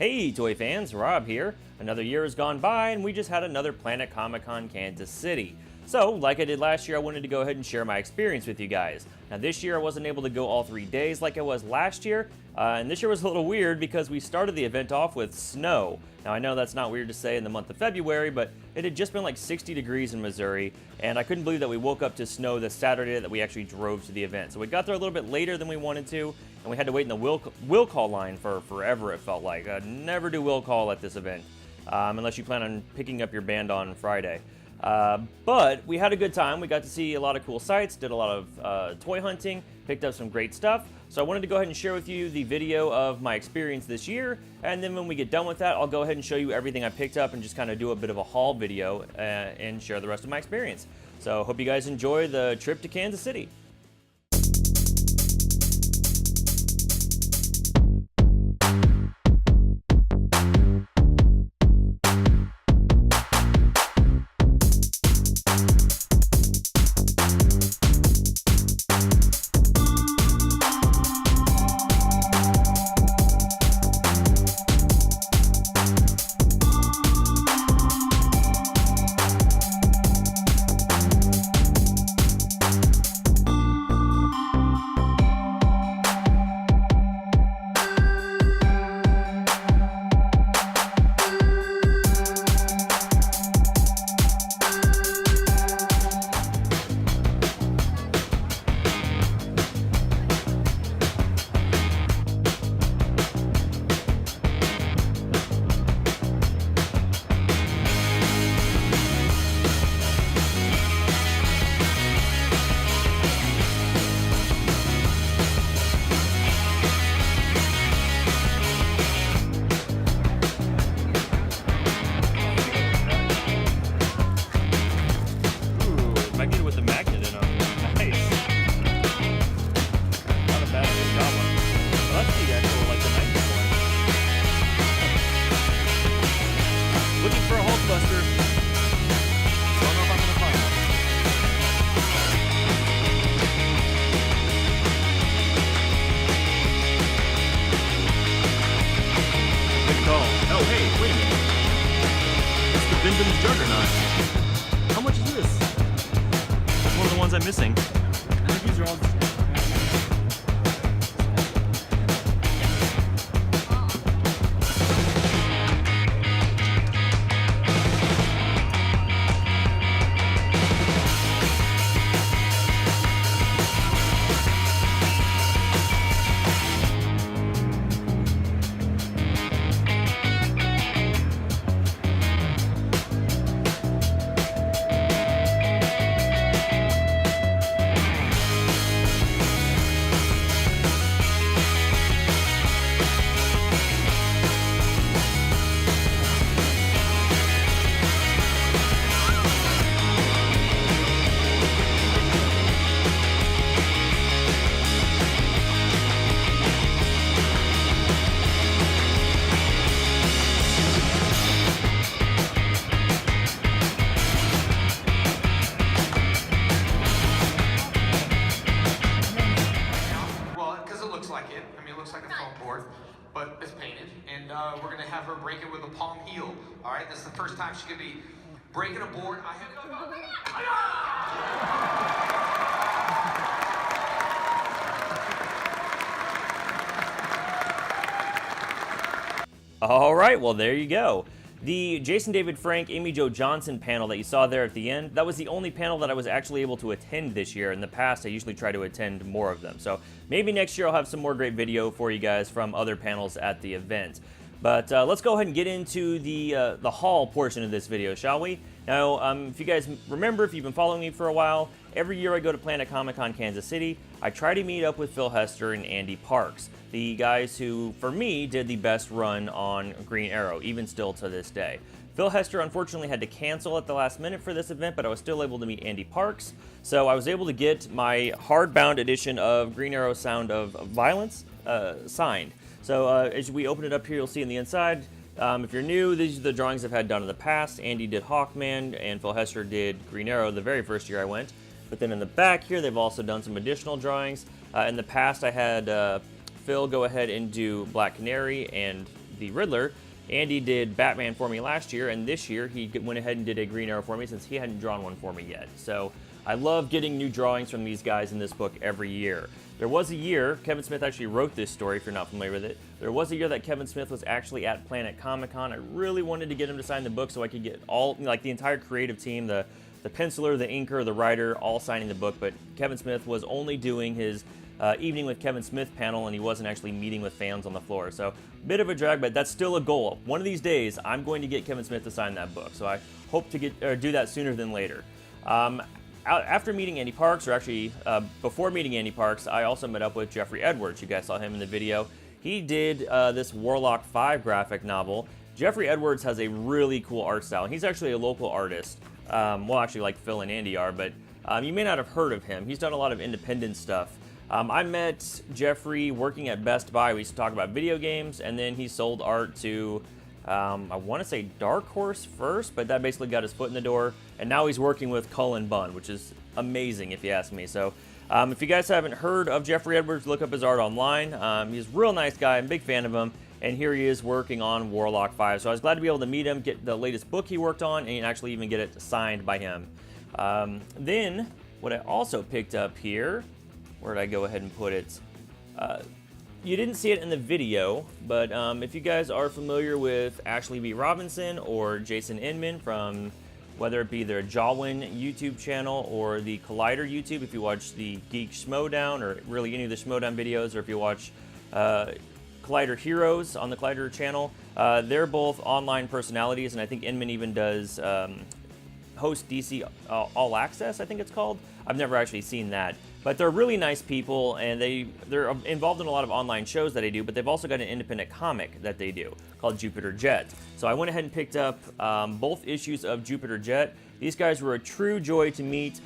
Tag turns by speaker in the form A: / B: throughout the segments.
A: Hey Toy fans, Rob here. Another year has gone by and we just had another Planet ComiCon Kansas City. So, like I did last year, I wanted to go ahead and share my experience with you guys. Now this year I wasn't able to go all 3 days like I was last year, and this year was a little weird because we started the event off with snow. Now I know that's not weird to say in the month of February, but it had just been like 60 degrees in Missouri, and I couldn't believe that we woke up to snow this Saturday that we actually drove to the event. So we got there a little bit later than we wanted to, and we had to wait in the will call line for forever, it felt like. Never do will call at this event, unless you plan on picking up your band on Friday. But we had a good time. We got to see a lot of cool sights, did a lot of toy hunting, picked up some great stuff. So I wanted to go ahead and share with you the video of my experience this year, and then when we get done with that, I'll go ahead and show you everything I picked up and just kind of do a bit of a haul video and share the rest of my experience. So hope you guys enjoy the trip to Kansas City. How much is this? That's one of the ones I'm missing. I think these are all the same.
B: But it's painted, and we're gonna have her break it with a palm heel. All right, this is the first time she's gonna be breaking a board. I had
A: All right, well there you go. The Jason David Frank, Amy Jo Johnson panel that you saw there at the end, that was the only panel that I was actually able to attend this year. In the past, I usually try to attend more of them. So maybe next year I'll have some more great video for you guys from other panels at the event. But let's go ahead and get into the haul portion of this video, shall we? Now, if you guys remember, if you've been following me for a while, every year I go to Planet ComiCon Kansas City, I try to meet up with Phil Hester and Andy Parks, the guys who, for me, did the best run on Green Arrow, even still to this day. Phil Hester unfortunately had to cancel at the last minute for this event, but I was still able to meet Andy Parks, so I was able to get my hardbound edition of Green Arrow Sound of Violence signed. So as we open it up here, you'll see on the inside, if you're new, these are the drawings I've had done in the past. Andy did Hawkman, and Phil Hester did Green Arrow the very first year I went. But then in the back here, they've also done some additional drawings. In the past, I had Phil go ahead and do Black Canary and the Riddler. Andy did Batman for me last year, and this year he went ahead and did a Green Arrow for me since he hadn't drawn one for me yet. So I love getting new drawings from these guys in this book every year. There was a year, Kevin Smith actually wrote this story if you're not familiar with it. There was a year that Kevin Smith was actually at Planet ComiCon. I really wanted to get him to sign the book so I could get all, like the entire creative team, the penciler, the inker, the writer, all signing the book, but Kevin Smith was only doing his Evening with Kevin Smith panel, and he wasn't actually meeting with fans on the floor. So, bit of a drag, but that's still a goal. One of these days, I'm going to get Kevin Smith to sign that book, so I hope to do that sooner than later. After meeting Andy Parks, or actually before meeting Andy Parks, I also met up with Geoffrey Edwards. You guys saw him in the video. He did this Warlock 5 graphic novel. Geoffrey Edwards has a really cool art style. He's actually a local artist. Well, actually, like Phil and Andy are, but you may not have heard of him. He's done a lot of independent stuff. I met Geoffrey working at Best Buy. We used to talk about video games, and then he sold art to, I want to say Dark Horse first, but that basically got his foot in the door. And now he's working with Cullen Bunn, which is amazing if you ask me. So if you guys haven't heard of Geoffrey Edwards, look up his art online. He's a real nice guy. I'm a big fan of him. And here he is working on Warlock 5. So I was glad to be able to meet him, get the latest book he worked on, and actually even get it signed by him. Then, what I also picked up here, where did I go ahead and put it? You didn't see it in the video, but if you guys are familiar with Ashley B. Robinson or Jason Inman from whether it be their Jawin YouTube channel or the Collider YouTube, if you watch the Geek Schmodown or really any of the Schmodown videos, or if you watch Collider Heroes on the Collider channel, they're both online personalities, and I think Inman even does host DC All Access, I think it's called. I've never actually seen that. But they're really nice people, and they're involved in a lot of online shows that they do, but they've also got an independent comic that they do called Jupiter Jet. So I went ahead and picked up both issues of Jupiter Jet. These guys were a true joy to meet.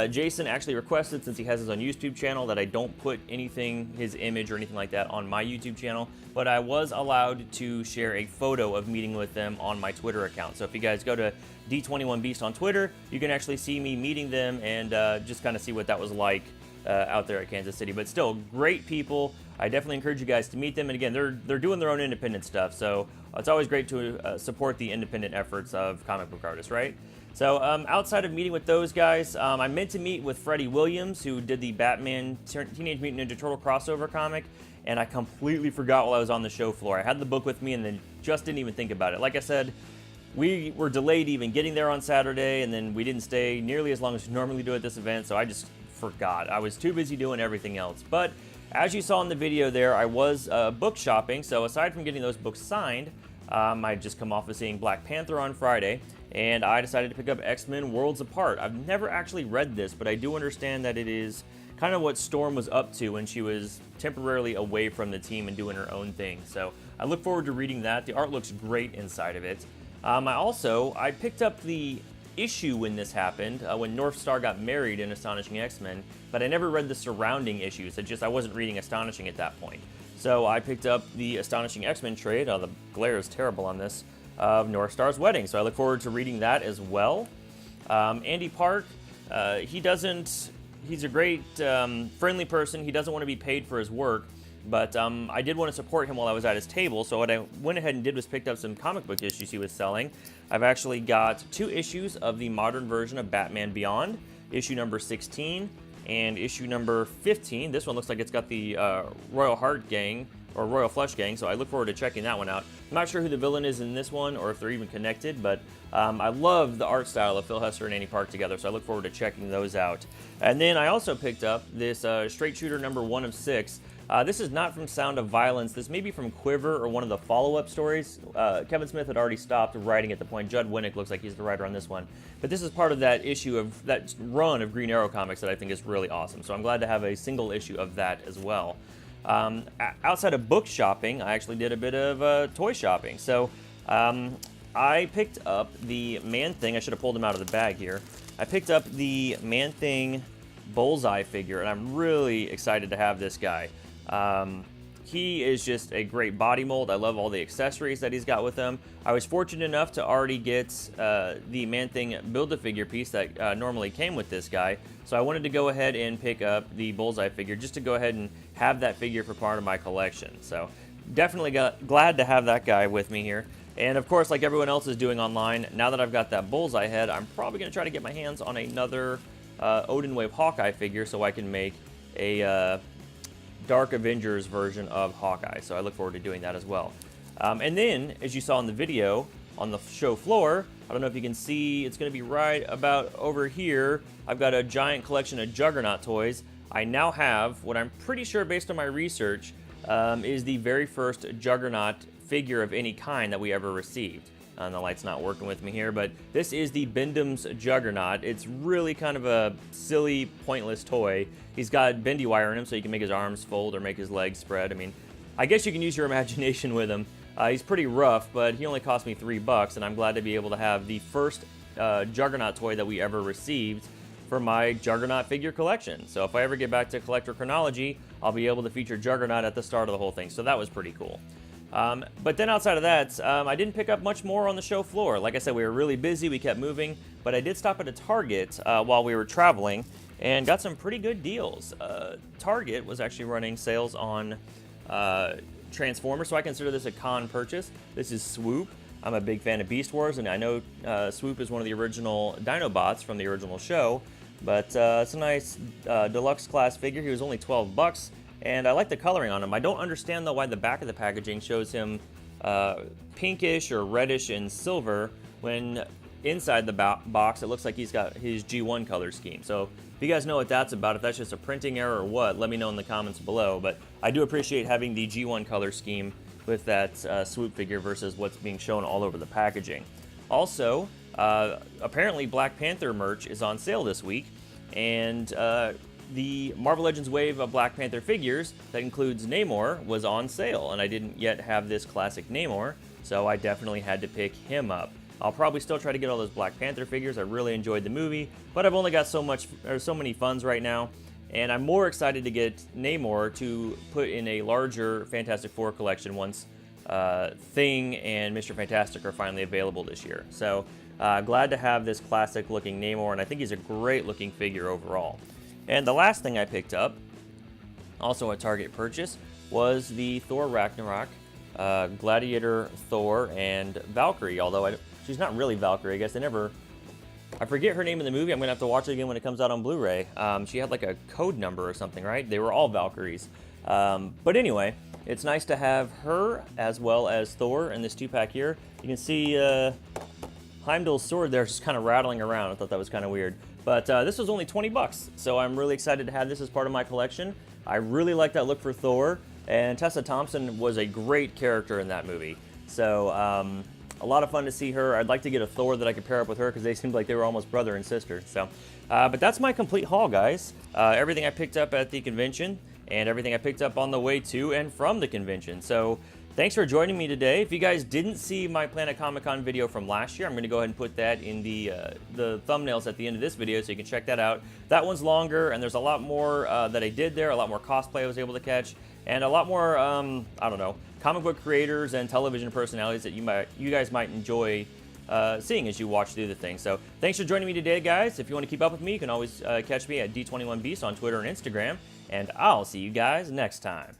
A: Jason actually requested, since he has his own YouTube channel, that I don't put anything, his image or anything like that, on my YouTube channel, but I was allowed to share a photo of meeting with them on my Twitter account. So if you guys go to D21Beast on Twitter, you can actually see me meeting them and just kind of see what that was like out there at Kansas City. But still, great people. I definitely encourage you guys to meet them. And again, they're doing their own independent stuff, so it's always great to support the independent efforts of comic book artists, right? So outside of meeting with those guys, I meant to meet with Freddie Williams, who did the Batman Teenage Mutant Ninja Turtle crossover comic, and I completely forgot while I was on the show floor. I had the book with me and then just didn't even think about it. Like I said, we were delayed even getting there on Saturday, and then we didn't stay nearly as long as we normally do at this event, so I just forgot. I was too busy doing everything else. But as you saw in the video there, I was book shopping, so aside from getting those books signed, I just come off of seeing Black Panther on Friday, and I decided to pick up X-Men Worlds Apart. I've never actually read this, but I do understand that it is kind of what Storm was up to when she was temporarily away from the team and doing her own thing. So I look forward to reading that. The art looks great inside of it. I picked up the issue when this happened, when North Star got married in Astonishing X-Men, but I never read the surrounding issues. I wasn't reading Astonishing at that point. So I picked up the Astonishing X-Men trade, the glare is terrible on this, of North Star's wedding. So I look forward to reading that as well. Andy Park, he's a great, friendly person. He doesn't want to be paid for his work, but I did want to support him while I was at his table, so what I went ahead and did was picked up some comic book issues he was selling. I've actually got 2 issues of the modern version of Batman Beyond, issue number 16 and issue number 15. This one looks like it's got the Royal Heart Gang, or Royal Flush Gang, so I look forward to checking that one out. I'm not sure who the villain is in this one, or if they're even connected, but I love the art style of Phil Hester and Andy Park together, so I look forward to checking those out. And then I also picked up this Straight Shooter number 1 of 6. This is not from Sound of Violence. This may be from Quiver or one of the follow-up stories. Kevin Smith had already stopped writing at the point. Judd Winnick looks like he's the writer on this one. But this is part of that issue of that run of Green Arrow comics that I think is really awesome. So I'm glad to have a single issue of that as well. Outside of book shopping, I actually did a bit of toy shopping. So I picked up the Man-Thing. I should have pulled him out of the bag here. I picked up the Man-Thing Bullseye figure, and I'm really excited to have this guy. He is just a great body mold. I love all the accessories that he's got with him. I was fortunate enough to already get the Man-Thing Build-A-Figure piece that normally came with this guy. So I wanted to go ahead and pick up the Bullseye figure just to go ahead and have that figure for part of my collection. So definitely glad to have that guy with me here. And of course, like everyone else is doing online, now that I've got that Bullseye head, I'm probably going to try to get my hands on another Odin Wave Hawkeye figure so I can make a Dark Avengers version of Hawkeye. So I look forward to doing that as well. And then, as you saw in the video on the show floor, I don't know if you can see, it's going to be right about over here. I've got a giant collection of Juggernaut toys. I now have, what I'm pretty sure based on my research, is the very first Juggernaut figure of any kind that we ever received. And the light's not working with me here, but this is the Bendham's Juggernaut. It's really kind of a silly, pointless toy. He's got bendy wire in him so you can make his arms fold or make his legs spread. I mean, I guess you can use your imagination with him. He's pretty rough, but he only cost me $3, and I'm glad to be able to have the first Juggernaut toy that we ever received for my Juggernaut figure collection. So if I ever get back to collector chronology, I'll be able to feature Juggernaut at the start of the whole thing. So that was pretty cool. But then outside of that, I didn't pick up much more on the show floor. Like I said, we were really busy, we kept moving, but I did stop at a Target while we were traveling and got some pretty good deals. Target was actually running sales on Transformers, so I consider this a con purchase. This is Swoop. I'm a big fan of Beast Wars, and I know Swoop is one of the original Dinobots from the original show, but it's a nice deluxe class figure. He was only $12. And I like the coloring on him. I don't understand, though, why the back of the packaging shows him pinkish or reddish and silver when inside the box it looks like he's got his G1 color scheme. So if you guys know what that's about, if that's just a printing error or what, let me know in the comments below. But I do appreciate having the G1 color scheme with that Swoop figure versus what's being shown all over the packaging. Also, apparently Black Panther merch is on sale this week, and the Marvel Legends wave of Black Panther figures that includes Namor was on sale, and I didn't yet have this classic Namor, so I definitely had to pick him up. I'll probably still try to get all those Black Panther figures. I really enjoyed the movie, but I've only got so many funds right now, and I'm more excited to get Namor to put in a larger Fantastic Four collection once Thing and Mr. Fantastic are finally available this year. So glad to have this classic looking Namor, and I think he's a great looking figure overall. And the last thing I picked up, also a Target purchase, was the Thor Ragnarok Gladiator Thor and Valkyrie, although she's not really Valkyrie. I guess I forget her name in the movie. I'm going to have to watch it again when it comes out on Blu-ray. She had like a code number or something, right? They were all Valkyries. But anyway, it's nice to have her as well as Thor in this 2-pack here. You can see Heimdall's sword there just kind of rattling around. I thought that was kind of weird. But this was only $20, so I'm really excited to have this as part of my collection. I really like that look for Thor, and Tessa Thompson was a great character in that movie. So a lot of fun to see her. I'd like to get a Thor that I could pair up with her because they seemed like they were almost brother and sister. So, but that's my complete haul, guys. Everything I picked up at the convention and everything I picked up on the way to and from the convention. So thanks for joining me today. If you guys didn't see my Planet ComiCon video from last year, I'm going to go ahead and put that in the thumbnails at the end of this video so you can check that out. That one's longer, and there's a lot more that I did there, a lot more cosplay I was able to catch, and a lot more, I don't know, comic book creators and television personalities that you guys might enjoy seeing as you watch through the thing. So thanks for joining me today, guys. If you want to keep up with me, you can always catch me at D21Beast on Twitter and Instagram, and I'll see you guys next time.